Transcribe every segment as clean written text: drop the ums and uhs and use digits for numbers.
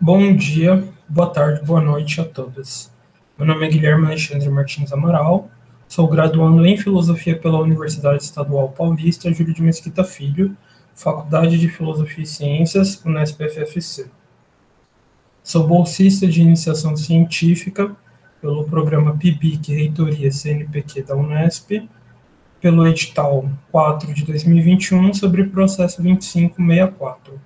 Bom dia, boa tarde, boa noite a todos. Meu nome é Guilherme Alexandre Martins Amaral, sou graduando em Filosofia pela Universidade Estadual Paulista Júlio de Mesquita Filho, Faculdade de Filosofia e Ciências, Unesp-FFC. Sou bolsista de iniciação científica pelo programa PIBIC Reitoria CNPq da Unesp, pelo edital 4 de 2021 sobre o processo 2564.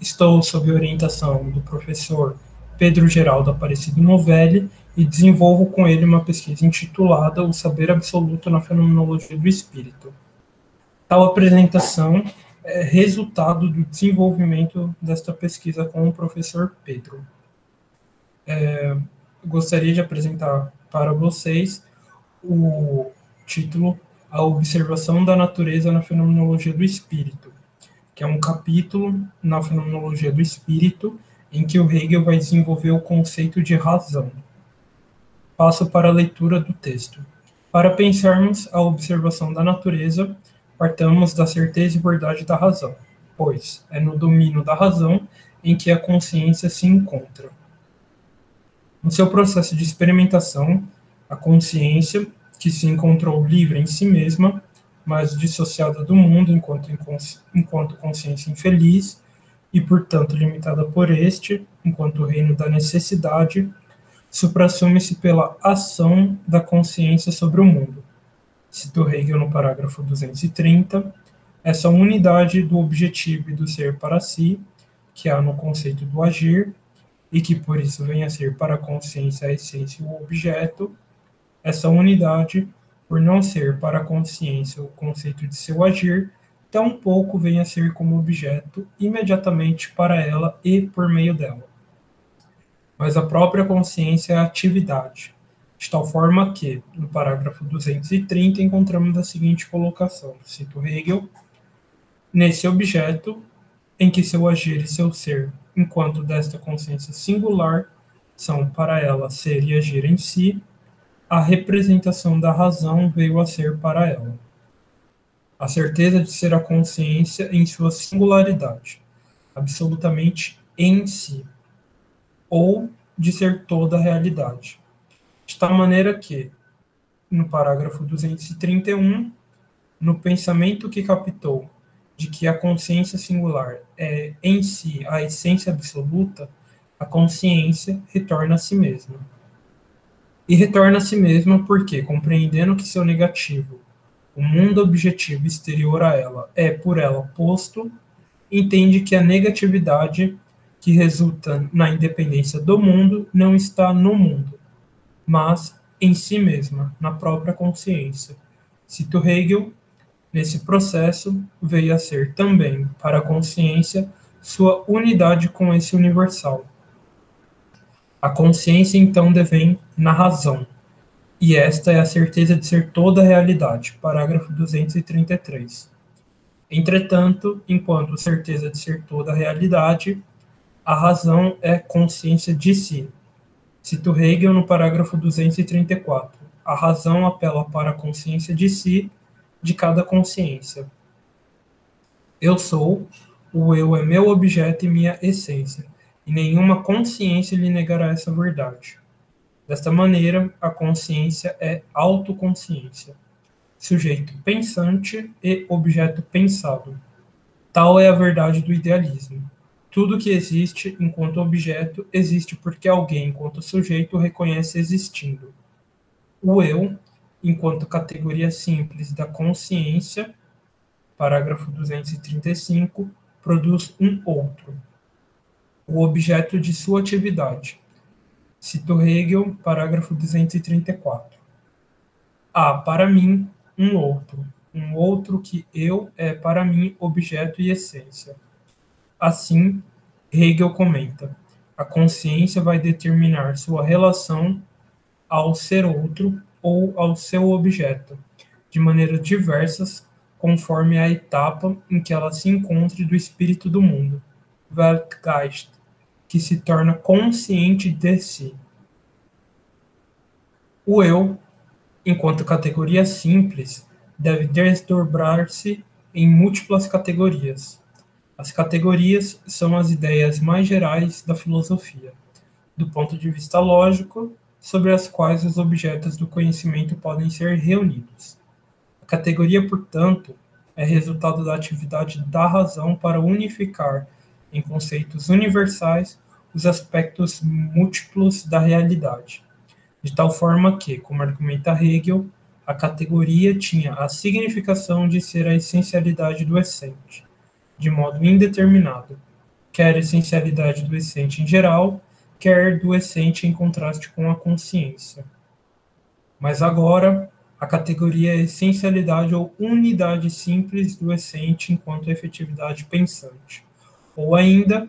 Estou sob orientação do professor Pedro Geraldo Aparecido Novelli e desenvolvo com ele uma pesquisa intitulada O Saber Absoluto na Fenomenologia do Espírito. Tal apresentação é resultado do desenvolvimento desta pesquisa com o professor Pedro. Gostaria de apresentar para vocês o título A Observação da Natureza na Fenomenologia do Espírito, que é um capítulo na Fenomenologia do Espírito em que o Hegel vai desenvolver o conceito de razão. Passo para a leitura do texto. Para pensarmos a observação da natureza, partamos da certeza e verdade da razão, pois é no domínio da razão em que a consciência se encontra. No seu processo de experimentação, a consciência, que se encontrou livre em si mesma, mas dissociada do mundo enquanto consciência infeliz, e, portanto, limitada por este, enquanto reino da necessidade, suprassume-se pela ação da consciência sobre o mundo. Cito Hegel no parágrafo 230, essa unidade do objetivo e do ser para si, que há no conceito do agir, e que por isso vem a ser para a consciência a essência e o objeto, essa unidade, por não ser para a consciência o conceito de seu agir, tampouco vem a ser como objeto imediatamente para ela e por meio dela. Mas a própria consciência é a atividade, de tal forma que, no parágrafo 230, encontramos a seguinte colocação, cito Hegel, nesse objeto, em que seu agir e seu ser, enquanto desta consciência singular, são para ela ser e agir em si, a representação da razão veio a ser para ela. A certeza de ser a consciência em sua singularidade, absolutamente em si, ou de ser toda a realidade. De tal maneira que, no parágrafo 231, no pensamento que captou de que a consciência singular é em si a essência absoluta, a consciência retorna a si mesma. E retorna a si mesma porque, compreendendo que seu negativo, o mundo objetivo exterior a ela, é por ela posto, entende que a negatividade que resulta na independência do mundo não está no mundo, mas em si mesma, na própria consciência. Cito Hegel, nesse processo veio a ser também, para a consciência, sua unidade com esse universal. A consciência então devém na razão, e esta é a certeza de ser toda a realidade, parágrafo 233. Entretanto, enquanto certeza de ser toda a realidade, a razão é consciência de si. Cito Hegel no parágrafo 234. A razão apela para a consciência de si, de cada consciência. Eu sou, o eu é meu objeto e minha essência, e nenhuma consciência lhe negará essa verdade. Desta maneira, a consciência é autoconsciência, sujeito pensante e objeto pensado. Tal é a verdade do idealismo. Tudo que existe enquanto objeto existe porque alguém, enquanto sujeito, reconhece existindo. O eu, enquanto categoria simples da consciência, parágrafo 235, produz um outro, o objeto de sua atividade. Cito Hegel, parágrafo 234. Há, para mim, um outro que eu é, para mim, objeto e essência. Assim, Hegel comenta, a consciência vai determinar sua relação ao ser outro ou ao seu objeto, de maneiras diversas, conforme a etapa em que ela se encontre do espírito do mundo, Weltgeist, que se torna consciente de si. O eu, enquanto categoria simples, deve desdobrar-se em múltiplas categorias. As categorias são as ideias mais gerais da filosofia, do ponto de vista lógico, sobre as quais os objetos do conhecimento podem ser reunidos. A categoria, portanto, é resultado da atividade da razão para unificar em conceitos universais os aspectos múltiplos da realidade, de tal forma que, como argumenta Hegel, a categoria tinha a significação de ser a essencialidade do essente, de modo indeterminado, quer a essencialidade do essente em geral, quer do essente em contraste com a consciência. Mas agora, a categoria é essencialidade ou unidade simples do essente enquanto efetividade pensante. Ou ainda,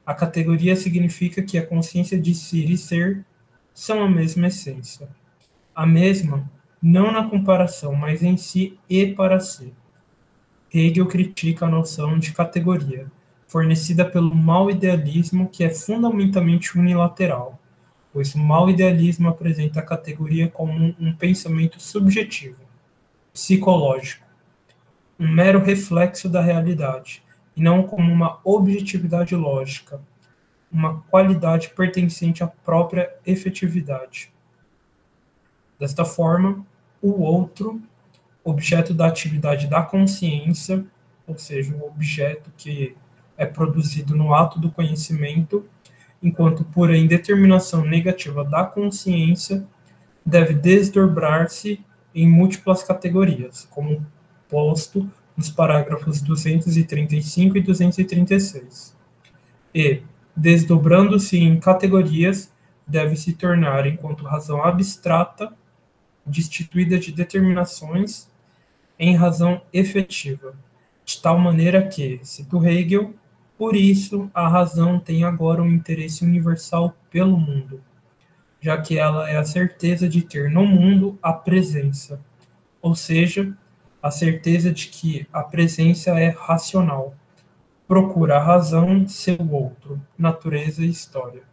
a categoria significa que a consciência de si e ser são a mesma essência. A mesma, não na comparação, mas em si e para si. Hegel critica a noção de categoria, fornecida pelo mau idealismo, que é fundamentalmente unilateral, pois o mau idealismo apresenta a categoria como um pensamento subjetivo, psicológico, um mero reflexo da realidade, e não como uma objetividade lógica, uma qualidade pertencente à própria efetividade. Desta forma, o outro, objeto da atividade da consciência, ou seja, o objeto que é produzido no ato do conhecimento, enquanto pura indeterminação negativa da consciência, deve desdobrar-se em múltiplas categorias, como posto nos parágrafos 235 e 236. E, desdobrando-se em categorias, deve se tornar, enquanto razão abstrata, destituída de determinações, em razão efetiva, de tal maneira que, cito Hegel, por isso a razão tem agora um interesse universal pelo mundo, já que ela é a certeza de ter no mundo a presença, ou seja, a certeza de que a presença é racional, procura a razão seu outro, natureza e história,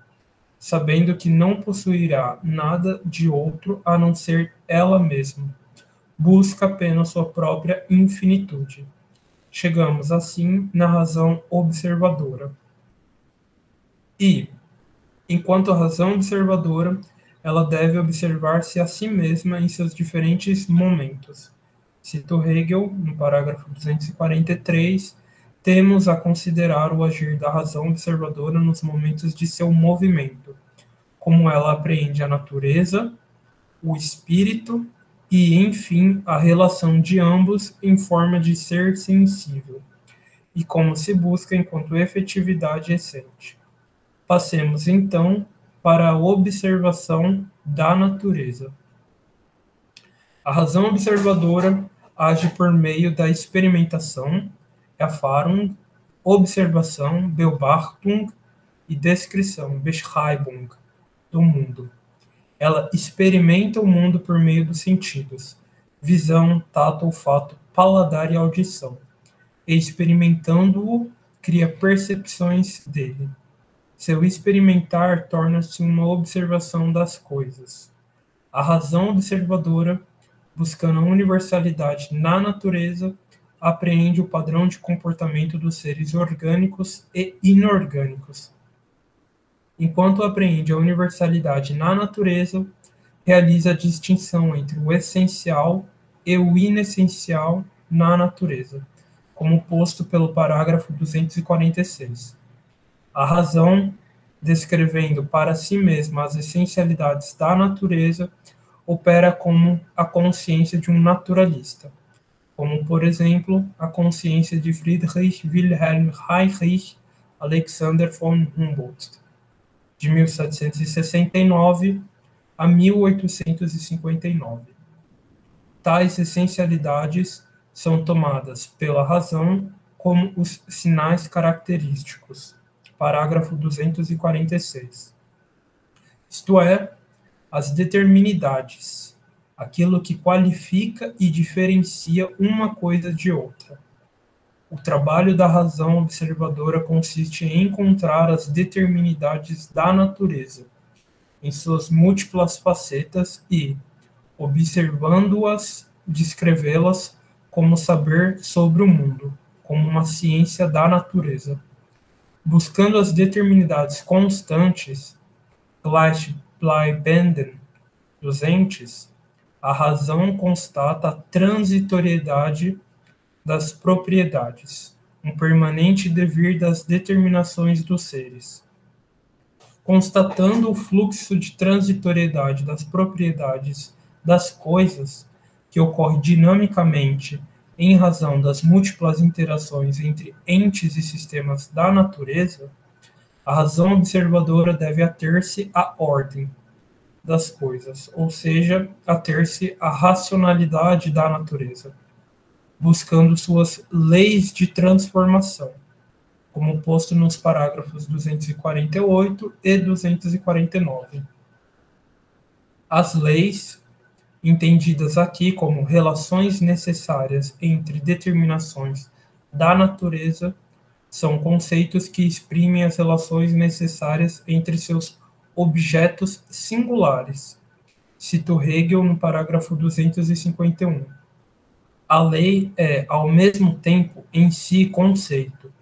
sabendo que não possuirá nada de outro a não ser ela mesma. Busca apenas sua própria infinitude. Chegamos, assim, na razão observadora. E, enquanto a razão observadora, ela deve observar-se a si mesma em seus diferentes momentos. Cito Hegel, no parágrafo 243, temos a considerar o agir da razão observadora nos momentos de seu movimento, como ela apreende a natureza, o espírito e, enfim, a relação de ambos em forma de ser sensível, e como se busca enquanto efetividade essente. Passemos, então, para a observação da natureza. A razão observadora age por meio da experimentação, Erfahrung, observação, Beobachtung, e descrição, Beschreibung, do mundo. Ela experimenta o mundo por meio dos sentidos, visão, tato, olfato, paladar e audição, e experimentando-o, cria percepções dele. Seu experimentar torna-se uma observação das coisas. A razão observadora, buscando a universalidade na natureza, apreende o padrão de comportamento dos seres orgânicos e inorgânicos. Enquanto apreende a universalidade na natureza, realiza a distinção entre o essencial e o inessencial na natureza, como posto pelo parágrafo 246. A razão, descrevendo para si mesma as essencialidades da natureza, opera como a consciência de um naturalista, como, por exemplo, a consciência de Friedrich Wilhelm Heinrich Alexander von Humboldt, de 1769 a 1859. Tais essencialidades são tomadas pela razão como os sinais característicos. Parágrafo 246. Isto é, as determinidades, aquilo que qualifica e diferencia uma coisa de outra. O trabalho da razão observadora consiste em encontrar as determinidades da natureza, em suas múltiplas facetas e, observando-as, descrevê-las como saber sobre o mundo, como uma ciência da natureza. Buscando as determinidades constantes, gleichbleibenden, dos entes, a razão constata a transitoriedade das propriedades, um permanente devir das determinações dos seres. Constatando o fluxo de transitoriedade das propriedades das coisas, que ocorre dinamicamente em razão das múltiplas interações entre entes e sistemas da natureza, a razão observadora deve ater-se à ordem das coisas, ou seja, ater-se à racionalidade da natureza, buscando suas leis de transformação, como posto nos parágrafos 248 e 249. As leis, entendidas aqui como relações necessárias entre determinações da natureza, são conceitos que exprimem as relações necessárias entre seus objetos singulares. Cito Hegel no parágrafo 251. A lei é, ao mesmo tempo, em si conceito,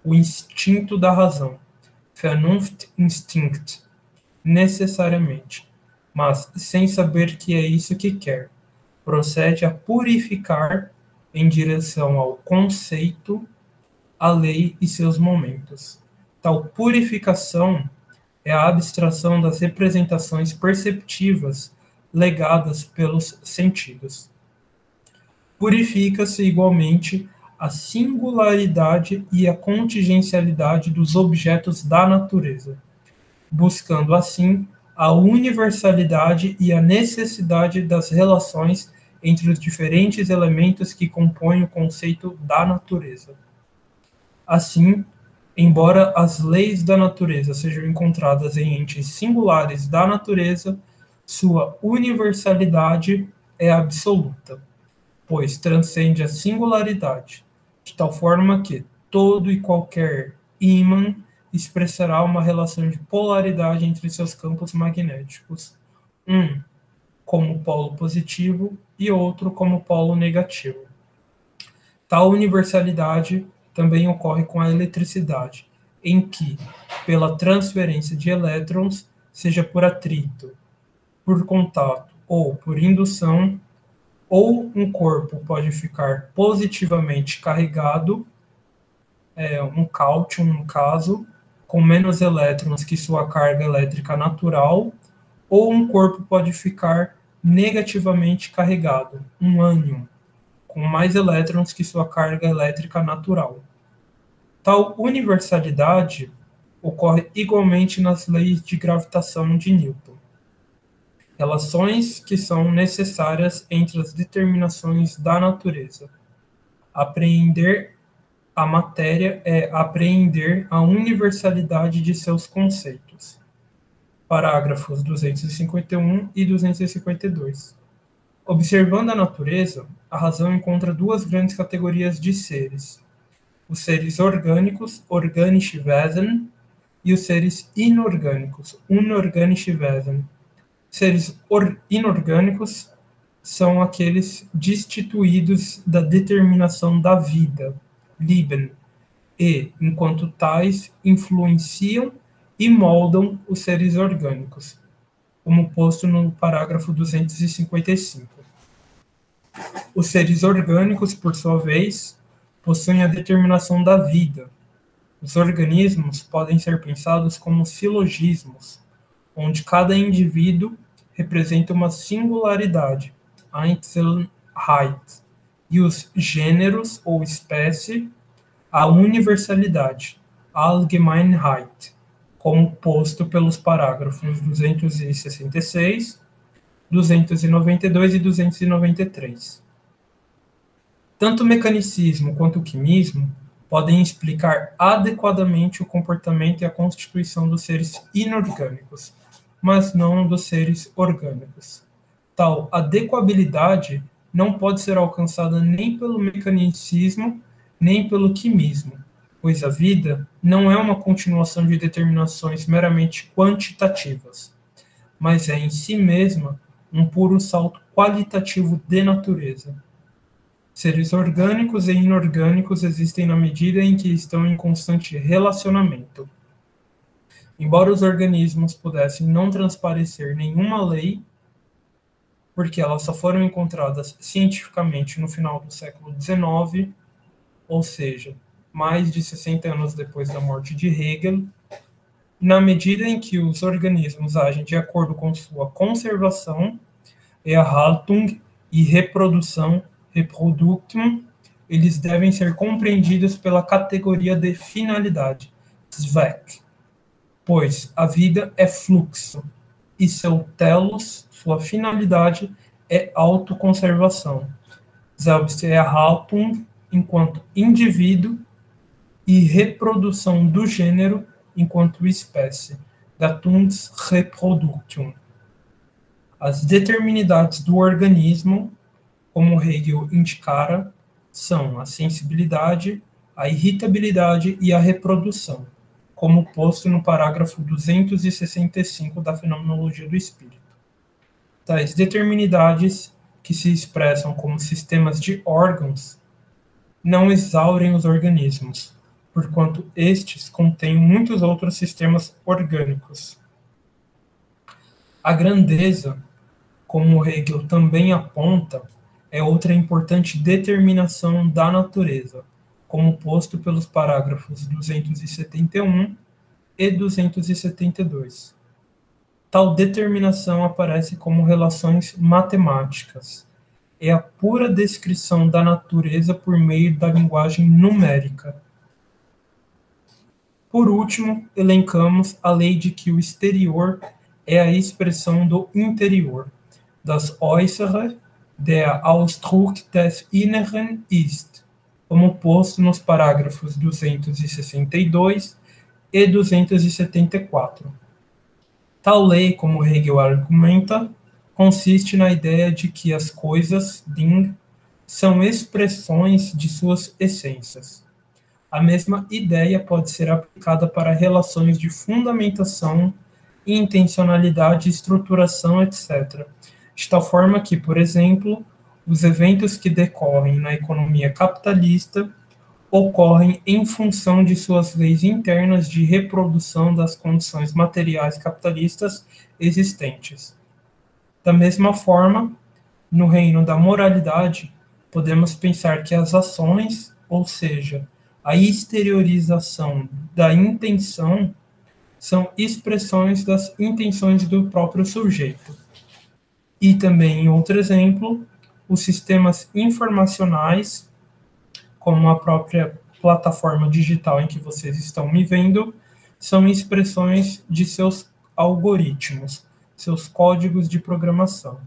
o instinto da razão, Vernunftinstinkt, necessariamente, mas sem saber que é isso que quer, procede a purificar em direção ao conceito a lei e seus momentos. Tal purificação é a abstração das representações perceptivas legadas pelos sentidos. Purifica-se igualmente a singularidade e a contingencialidade dos objetos da natureza, buscando assim a universalidade e a necessidade das relações entre os diferentes elementos que compõem o conceito da natureza. Assim, embora as leis da natureza sejam encontradas em entes singulares da natureza, sua universalidade é absoluta, pois transcende a singularidade, de tal forma que todo e qualquer ímã expressará uma relação de polaridade entre seus campos magnéticos, um como polo positivo e outro como polo negativo. Tal universalidade também ocorre com a eletricidade, em que, pela transferência de elétrons, seja por atrito, por contato ou por indução, ou um corpo pode ficar positivamente carregado, um cálcio, no caso, com menos elétrons que sua carga elétrica natural, ou um corpo pode ficar negativamente carregado, um ânion, com mais elétrons que sua carga elétrica natural. Tal universalidade ocorre igualmente nas leis de gravitação de Newton. Relações que são necessárias entre as determinações da natureza. Apreender a matéria é apreender a universalidade de seus conceitos. Parágrafos 251 e 252. Observando a natureza, a razão encontra duas grandes categorias de seres: os seres orgânicos, organische Wesen, e os seres inorgânicos, unorganische Wesen. Seres inorgânicos são aqueles destituídos da determinação da vida, Leben, e, enquanto tais, influenciam e moldam os seres orgânicos, como posto no parágrafo 255. Os seres orgânicos, por sua vez, possuem a determinação da vida. Os organismos podem ser pensados como silogismos, onde cada indivíduo representa uma singularidade, Einzelheit, e os gêneros ou espécie, a universalidade, Allgemeinheit, como posto pelos parágrafos 266, 292 e 293. Tanto o mecanicismo quanto o quimismo podem explicar adequadamente o comportamento e a constituição dos seres inorgânicos, mas não dos seres orgânicos. Tal adequabilidade não pode ser alcançada nem pelo mecanicismo, nem pelo quimismo, pois a vida não é uma continuação de determinações meramente quantitativas, mas é em si mesma um puro salto qualitativo de natureza. Seres orgânicos e inorgânicos existem na medida em que estão em constante relacionamento. Embora os organismos pudessem não transparecer nenhuma lei, porque elas só foram encontradas cientificamente no final do século XIX, ou seja, mais de 60 anos depois da morte de Hegel, na medida em que os organismos agem de acordo com sua conservação, Erhaltung e reprodução, Reproductum, eles devem ser compreendidos pela categoria de finalidade, Zweck, pois a vida é fluxo, e seu telos, sua finalidade, é autoconservação. Selbsterhaltung, enquanto indivíduo, e reprodução do gênero enquanto espécie, Gatungsreproduction. As determinidades do organismo, como Hegel indicara, são a sensibilidade, a irritabilidade e a reprodução, como posto no parágrafo 265 da Fenomenologia do Espírito. Tais determinidades, que se expressam como sistemas de órgãos, não exaurem os organismos, porquanto estes contêm muitos outros sistemas orgânicos. A grandeza, como Hegel também aponta, é outra importante determinação da natureza, como posto pelos parágrafos 271 e 272. Tal determinação aparece como relações matemáticas. É a pura descrição da natureza por meio da linguagem numérica. Por último, elencamos a lei de que o exterior é a expressão do interior, das Äußere, der Ausdruck des Inneren ist, como posto nos parágrafos 262 e 274. Tal lei, como Hegel argumenta, consiste na ideia de que as coisas, Ding, são expressões de suas essências. A mesma ideia pode ser aplicada para relações de fundamentação, intencionalidade, estruturação, etc., de tal forma que, por exemplo, os eventos que decorrem na economia capitalista ocorrem em função de suas leis internas de reprodução das condições materiais capitalistas existentes. Da mesma forma, no reino da moralidade, podemos pensar que as ações, ou seja, a exteriorização da intenção, são expressões das intenções do próprio sujeito. E também, em outro exemplo, os sistemas informacionais, como a própria plataforma digital em que vocês estão me vendo, são expressões de seus algoritmos, seus códigos de programação.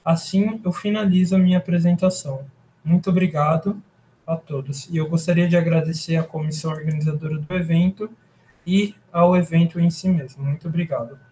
Assim, eu finalizo a minha apresentação. Muito obrigado a todos. E eu gostaria de agradecer à comissão organizadora do evento e ao evento em si mesmo. Muito obrigado.